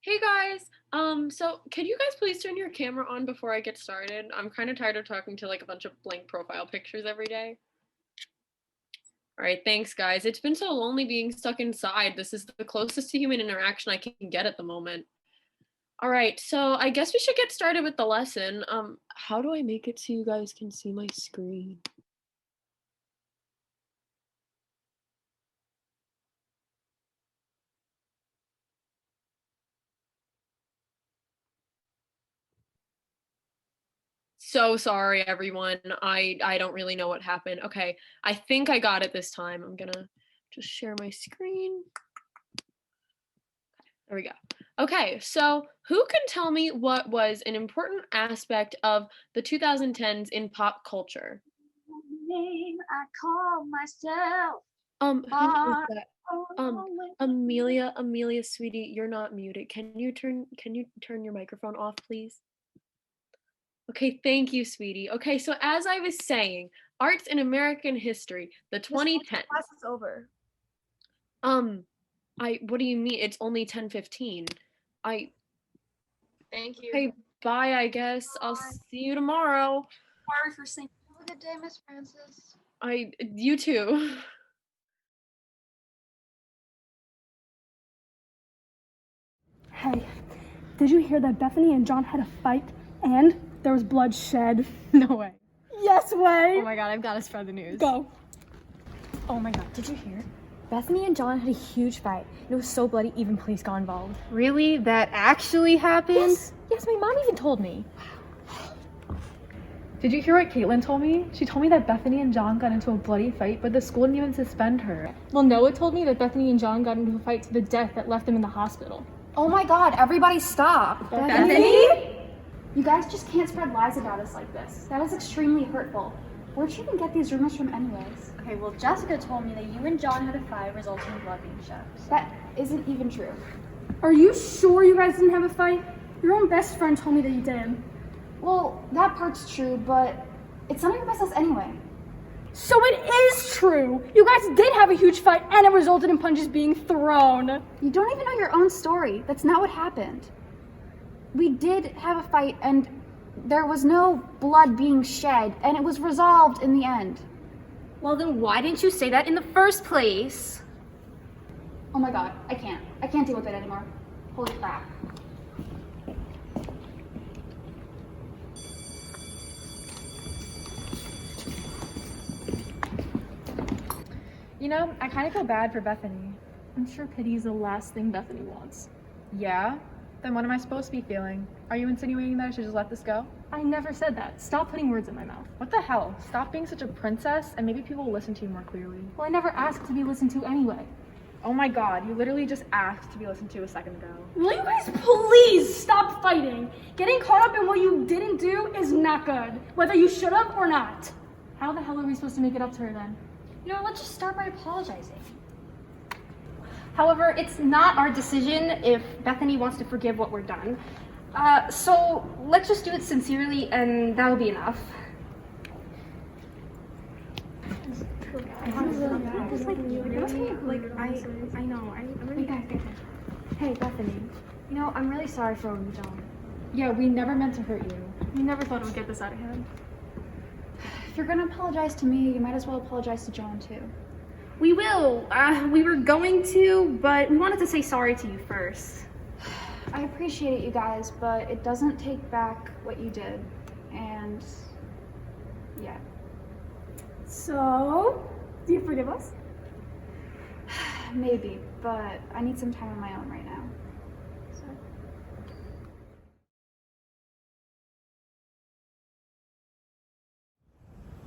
Hey guys, so could you guys please turn your camera on before I get started? I'm kind of tired of talking to like a bunch of blank profile pictures every day. All right, thanks guys. It's been so lonely being stuck inside. This is the closest to human interaction I can get at the moment. All right, so I guess we should get started with the lesson. How do I make it so you guys can see my screen? So sorry everyone. I don't really know what happened. Okay, I think I got it this time. I'm gonna just share my screen. There we go. Okay, so who can tell me what was an important aspect of the 2010s in pop culture? Name I call myself. Who is that? Amelia, sweetie, you're not muted. Can you turn your microphone off, please? Okay, thank you, sweetie. Okay, so as I was saying, arts in American history, the This 2010s. class is over. Um, what do you mean? It's only 10:15. I Thank you. Okay, bye, I guess. I'll Bye. see you tomorrow. Sorry for saying. Have a good day, Miss Francis. You too. Hey, did you hear that Bethany and John had a fight and there was blood shed? No way. Yes way! Oh my god, I've got to spread the news. Go. Oh my god, did you hear? Bethany and John had a huge fight. It was so bloody, even police got involved. Really? That actually happened? Yes, my mom even told me. Did you hear what Caitlin told me? She told me that Bethany and John got into a bloody fight, but the school didn't even suspend her. Well, Noah told me that Bethany and John got into a fight to the death that left them in the hospital. Oh my god, everybody stop. Bethany? You guys just can't spread lies about us like this. That is extremely hurtful. Where'd you even get these rumors from anyways? Okay, well, Jessica told me that you and John had a fight resulting in blood being shed. That isn't even true. Are you sure you guys didn't have a fight? Your own best friend told me that you did. Well, that part's true, but it's none of your business anyway. So it is true! You guys did have a huge fight and it resulted in punches being thrown. You don't even know your own story. That's not what happened. We did have a fight and there was no blood being shed and it was resolved in the end. Well, then why didn't you say that in the first place? Oh my god, I can't deal with it anymore. Holy crap. You know, I kind of feel bad for Bethany. I'm sure pity is the last thing Bethany wants. Yeah? Then what am I supposed to be feeling? Are you insinuating that I should just let this go? I never said that. Stop putting words in my mouth. What the hell? Stop being such a princess and maybe people will listen to you more clearly. Well, I never asked to be listened to anyway. Oh my god, you literally just asked to be listened to a second ago. Will you guys please stop fighting? Getting caught up in what you didn't do is not good, whether you should have or not. How the hell are we supposed to make it up to her then? You know, let's just start by apologizing. However, it's not our decision if Bethany wants to forgive what we're done. So let's just do it sincerely and that'll be enough. Hey, Bethany. You know, I'm really sorry for what we've done. Yeah, we never meant to hurt you. We never thought it would get this out of hand. If you're gonna apologize to me, you might as well apologize to John too. We will. We were going to, but we wanted to say sorry to you first. I appreciate it, you guys, but it doesn't take back what you did. And yeah. So, do you forgive us? Maybe, but I need some time on my own right now. So.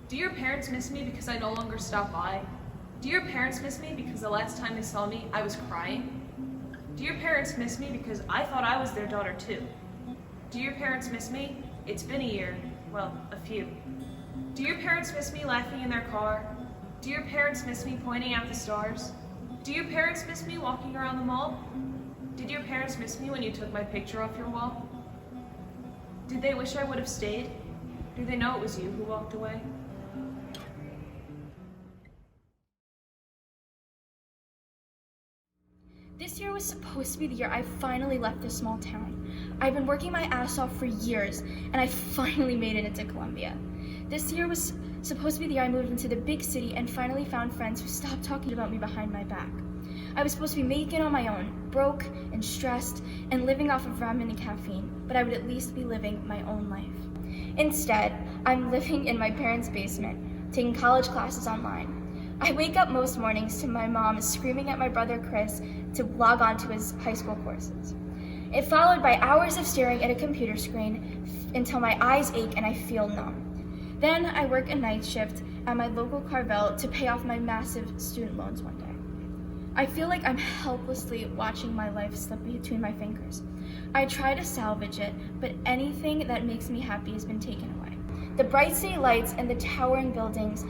Do your parents miss me because I no longer stop by? Do your parents miss me because the last time they saw me, I was crying? Do your parents miss me because I thought I was their daughter too? Do your parents miss me? It's been a year. Well, a few. Do your parents miss me laughing in their car? Do your parents miss me pointing out the stars? Do your parents miss me walking around the mall? Did your parents miss me when you took my picture off your wall? Did they wish I would have stayed? Do they know it was you who walked away? This year was was supposed to be the year I finally left this small town. I've been working my ass off for years, and I finally made it into Columbia. This year was supposed to be the year I moved into the big city and finally found friends who stopped talking about me behind my back. I was supposed to be making it on my own, broke and stressed and living off of ramen and caffeine, but I would at least be living my own life. Instead, I'm living in my parents' basement, taking college classes online. I wake up most mornings to my mom screaming at my brother Chris to log on to his high school courses. It followed by hours of staring at a computer screen until my eyes ache and I feel numb. Then I work a night shift at my local Carvel to pay off my massive student loans one day. I feel like I'm helplessly watching my life slip between my fingers. I try to salvage it, but anything that makes me happy has been taken away. The bright city lights and the towering buildings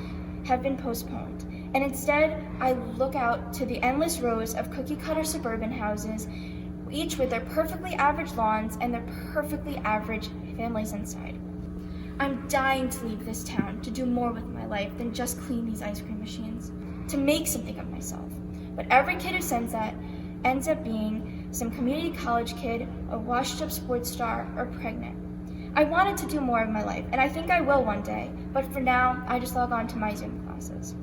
have been postponed, and instead I look out to the endless rows of cookie-cutter suburban houses, each with their perfectly average lawns and their perfectly average families inside. I'm dying to leave this town, to do more with my life than just clean these ice cream machines, to make something of myself. But every kid who sends that ends up being some community college kid, a washed-up sports star, or pregnant. I wanted to do more of my life, and I think I will one day, but for now, I just log on to my Zoom classes.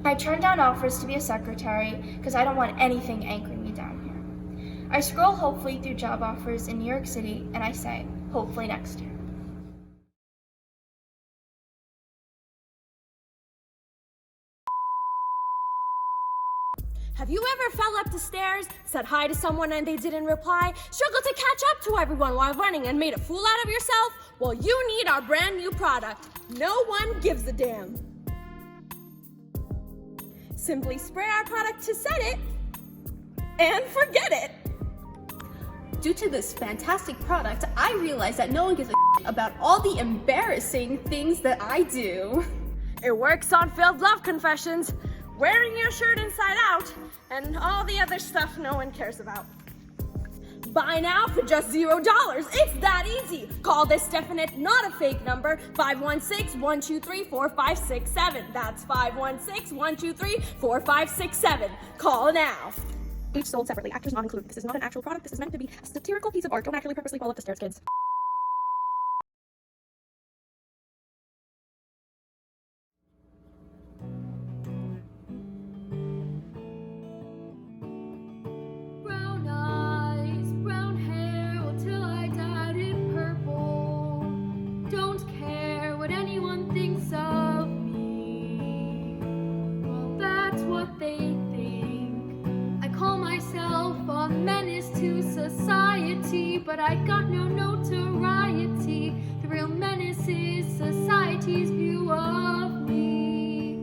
I turned down offers to be a secretary because I don't want anything anchoring me down here. I scroll hopefully through job offers in New York City, and I say, hopefully next year. Have you ever fell up the stairs, said hi to someone and they didn't reply, struggled to catch up to everyone while running and made a fool out of yourself? Well, you need our brand new product. No one gives a damn. Simply spray our product to set it and forget it. Due to this fantastic product, I realized that no one gives a about all the embarrassing things that I do. It works on failed love confessions, wearing your shirt inside out, and all the other stuff no one cares about. Buy now for just $0. It's that easy. Call this definite, not a fake number, 516-123-4567. That's 516-123-4567. Call now. Each sold separately, actors not included. This is not an actual product. This is meant to be a satirical piece of art. Don't actually purposely fall up the stairs, kids. Brown eyes, brown hair, well, till I dyed it purple. Don't care what anyone thinks of me. Well, that's what they think. I call myself a menace to society, but I got no notoriety. The real menace is society's view of me.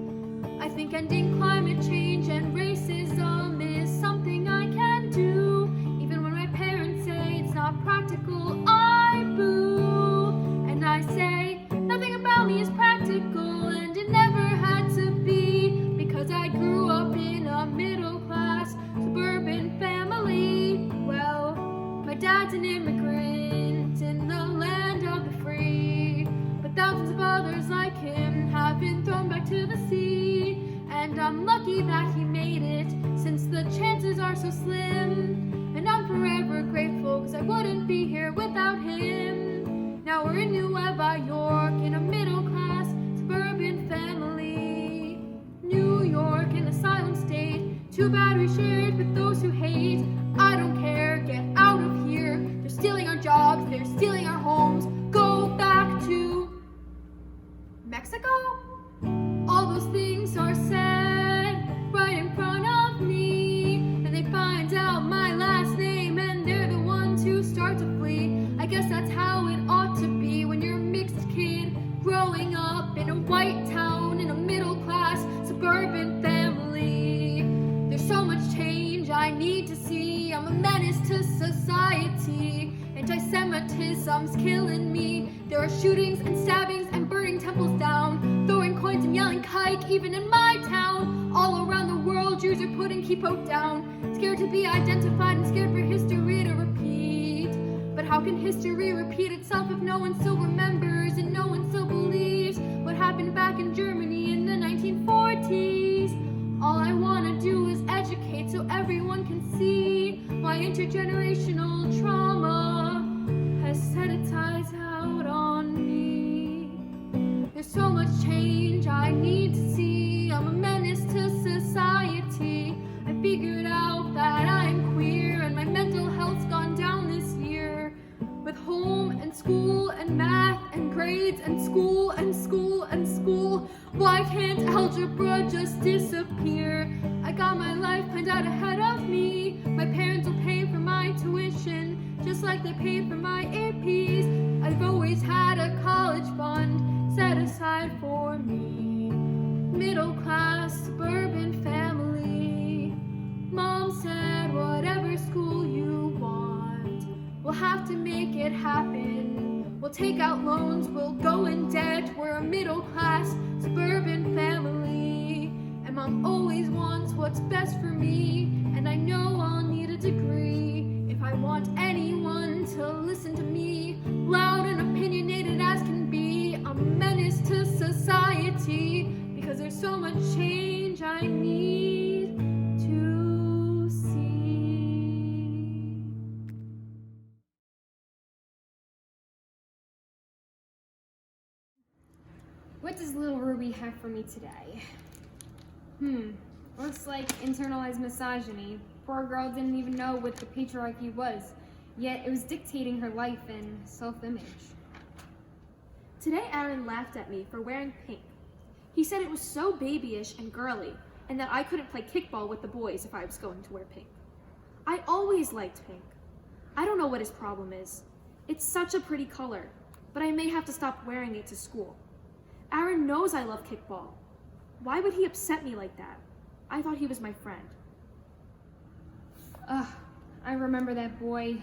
I think ending climate change and racism is something I can do. Even when my parents say it's not practical, I boo. And I say, nothing about me is practical, and it never had to be, because I grew up in a middle-class suburban family. Well, my dad's an immigrant in the land of the free, but thousands of others like him have been thrown back to the sea. And I'm lucky that he made it, since the chances are so slim. And I'm forever grateful, cause I wouldn't be here without him. Now we're in New York, in a middle-class suburban family. New York, an asylum state, too bad we shared with those who hate. I don't care, get out of here. They're stealing our jobs, they're stealing our homes. Go back to Mexico? All those things are said right in front of me, and they find out my last name and they're the ones who start to flee. I guess that's how it ought to be when you're a mixed kid growing up in a white town in a middle-class suburban family. There's so much change I need to see. I'm a menace to society. Anti-Semitism's killing me. There are shootings and stabbings and burning temples down, throwing coins and yelling kike even in my town. All around the world, Jews are putting kippot down, scared to be identified and scared for history to repeat. But how can history repeat itself if no one still remembers and no one still believes what happened back in Germany in the 1940s? All I wanna do is educate so everyone can see why intergenerational trauma has set its eyes out on me. There's so much change I need to see. I'm a menace to society. I figured out that I'm queer and my mental health's gone down this year. With home and school and math and grades and school and school and school. Why can't algebra just disappear? I got my life planned out ahead of me. My parents will pay for my tuition, just like they pay for my APs. I've always had a college fund set aside for me. Middle class, suburban family. Mom said, whatever school you want, we'll have to make it happen. We'll take out loans, we'll go in debt. We're a middle class, suburban family. And Mom always wants what's best for me. And I know I'll need a degree if I want anyone to listen to me. Loud and opinionated as can be. I'm a menace to society because there's so much change I need to see. What does little Ruby have for me today? Looks like internalized misogyny. Poor girl didn't even know what the patriarchy was, yet it was dictating her life and self-image. Today Aaron laughed at me for wearing pink. He said it was so babyish and girly, and that I couldn't play kickball with the boys if I was going to wear pink. I always liked pink. I don't know what his problem is. It's such a pretty color, but I may have to stop wearing it to school. Aaron knows I love kickball. Why would he upset me like that? I thought he was my friend. I remember that boy.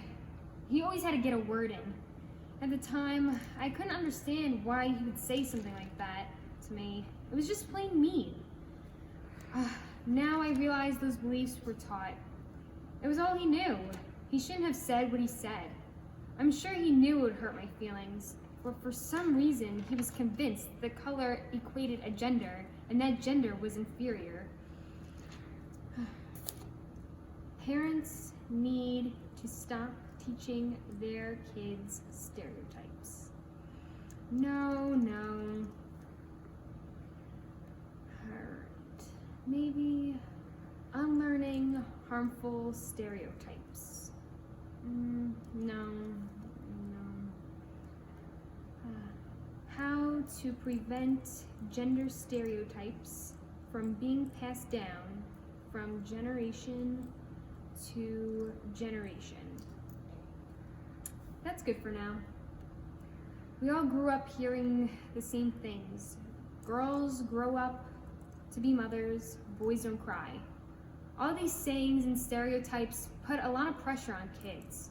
He always had to get a word in. At the time, I couldn't understand why he would say something like that to me. It was just plain mean. Now I realize those beliefs were taught. It was all he knew. He shouldn't have said what he said. I'm sure he knew it would hurt my feelings, but for some reason he was convinced the color equated a gender and that gender was inferior. Parents need to stop teaching their kids stereotypes. No. Alright. Maybe unlearning harmful stereotypes. No. How to prevent gender stereotypes from being passed down from generation to generation. That's good for now. We all grew up hearing the same things. Girls grow up to be mothers, boys don't cry. All these sayings and stereotypes put a lot of pressure on kids.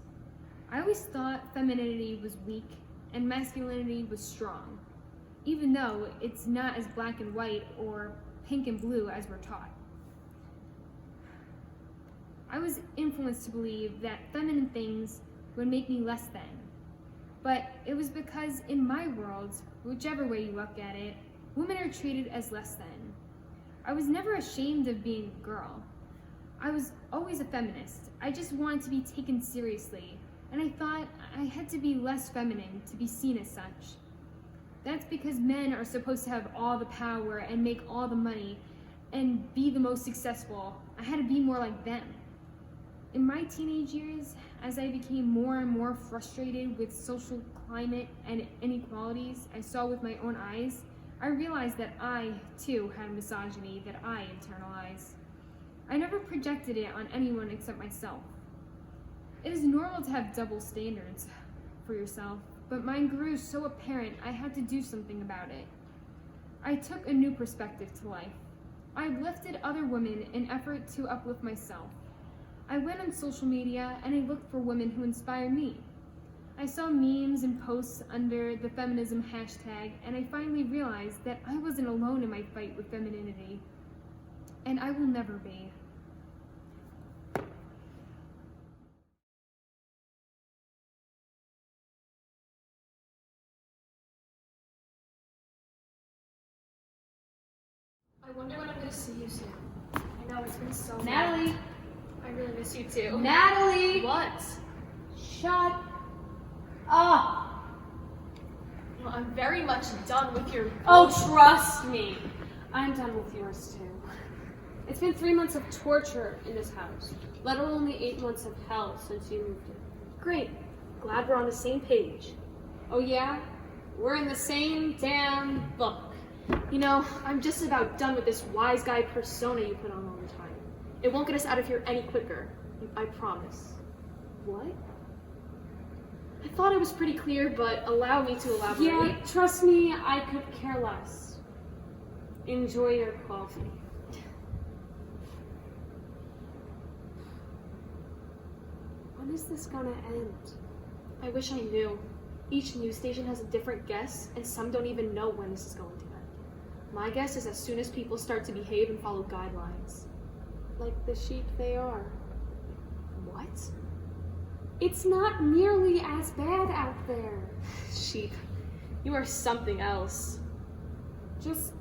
I always thought femininity was weak and masculinity was strong, even though it's not as black and white or pink and blue as we're taught. I was influenced to believe that feminine things would make me less than. But it was because in my world, whichever way you look at it, women are treated as less than. I was never ashamed of being a girl. I was always a feminist. I just wanted to be taken seriously, and I thought I had to be less feminine to be seen as such. That's because men are supposed to have all the power and make all the money and be the most successful. I had to be more like them. In my teenage years, as I became more and more frustrated with social climate and inequalities I saw with my own eyes, I realized that I, too, had misogyny that I internalized. I never projected it on anyone except myself. It is normal to have double standards for yourself, but mine grew so apparent I had to do something about it. I took a new perspective to life. I uplifted other women in effort to uplift myself. I went on social media and I looked for women who inspired me. I saw memes and posts under the feminism hashtag, and I finally realized that I wasn't alone in my fight with femininity. And I will never be. I wonder when I'm going to see you soon. know, it's been so Natalie! long. I really miss you too. Natalie! What? Shut up! Well, I'm very much done with your Oh, trust me. I'm done with yours too. It's been 3 months of torture in this house, let alone the 8 months of hell since you moved in. Great. Glad we're on the same page. Oh yeah? We're in the same damn book. You know, I'm just about done with this wise guy persona you put on all the time. It won't get us out of here any quicker. I promise. What? I thought it was pretty clear, but allow me to elaborate. Yeah, trust me, I could care less. Enjoy your coffee. When is this gonna end? I wish I knew. Each news station has a different guess, and some don't even know when this is going to end. My guess is as soon as people start to behave and follow guidelines. Like the sheep they are. What? It's not nearly as bad out there. Sheep. You are something else. Just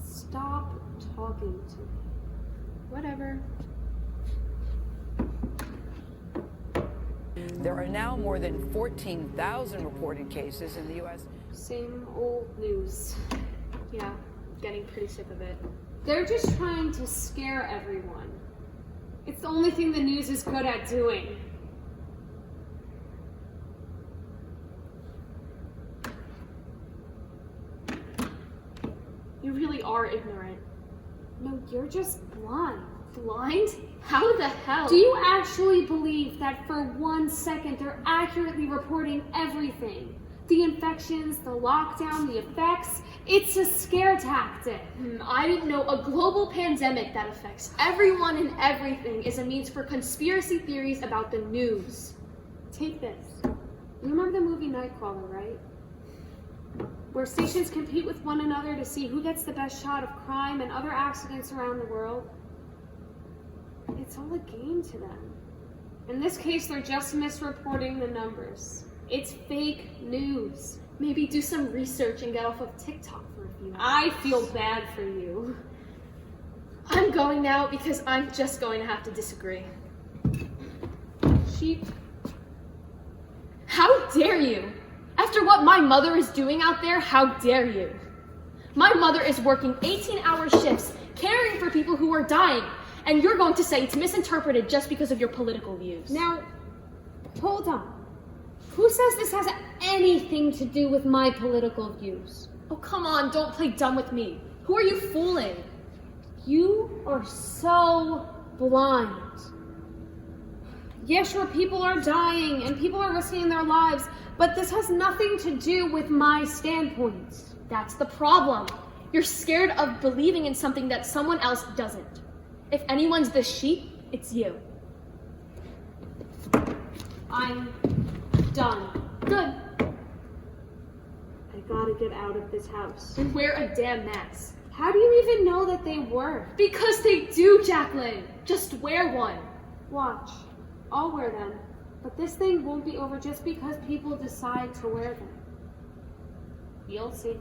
stop talking to me. Whatever. There are now more than 14,000 reported cases in the U.S. Same old news. Yeah, getting pretty sick of it. They're just trying to scare everyone. It's the only thing the news is good at doing. You really are ignorant. No, you're just blind. Blind? How the hell? Do you actually believe that for 1 second they're accurately reporting everything? The infections, the lockdown, the effects? It's a scare tactic. I didn't know a global pandemic that affects everyone and everything is a means for conspiracy theories about the news. Take this. You remember the movie Nightcrawler, right? Where stations compete with one another to see who gets the best shot of crime and other accidents around the world. It's all a game to them. In this case, they're just misreporting the numbers. It's fake news. Maybe do some research and get off of TikTok for a few minutes. I feel bad for you. I'm going now because I'm just going to have to disagree. Sheep. How dare you? After what my mother is doing out there, how dare you? My mother is working 18-hour shifts, caring for people who are dying, and you're going to say it's misinterpreted just because of your political views. Now, hold on. Who says this has anything to do with my political views? Oh, come on, don't play dumb with me. Who are you fooling? You are so blind. Yeah, sure, people are dying and people are risking their lives, but this has nothing to do with my standpoints. That's the problem. You're scared of believing in something that someone else doesn't. If anyone's the sheep, it's you. I'm done. Good. I gotta get out of this house. And wear a damn mask. How do you even know that they work? Because they do, Jacqueline. Just wear one. Watch. I'll wear them. But this thing won't be over just because people decide to wear them. You'll see.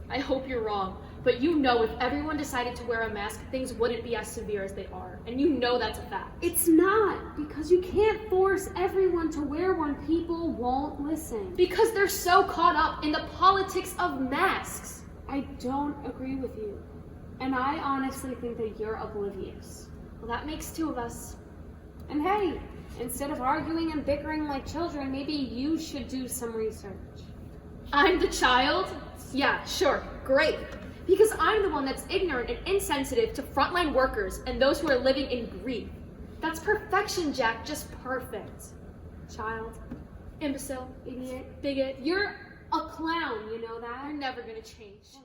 I hope you're wrong. But you know if everyone decided to wear a mask, things wouldn't be as severe as they are. And you know that's a fact. It's not, because you can't force everyone to wear one. People won't listen. Because they're so caught up in the politics of masks. I don't agree with you. And I honestly think that you're oblivious. Well, that makes two of us. And hey, instead of arguing and bickering like children, maybe you should do some research. I'm the child? Yeah, sure, great. Because I'm the one that's ignorant and insensitive to frontline workers and those who are living in grief. That's perfection, Jack, just perfect. Child. Imbecile. Idiot. Bigot. You're a clown, you know that? You're never gonna change.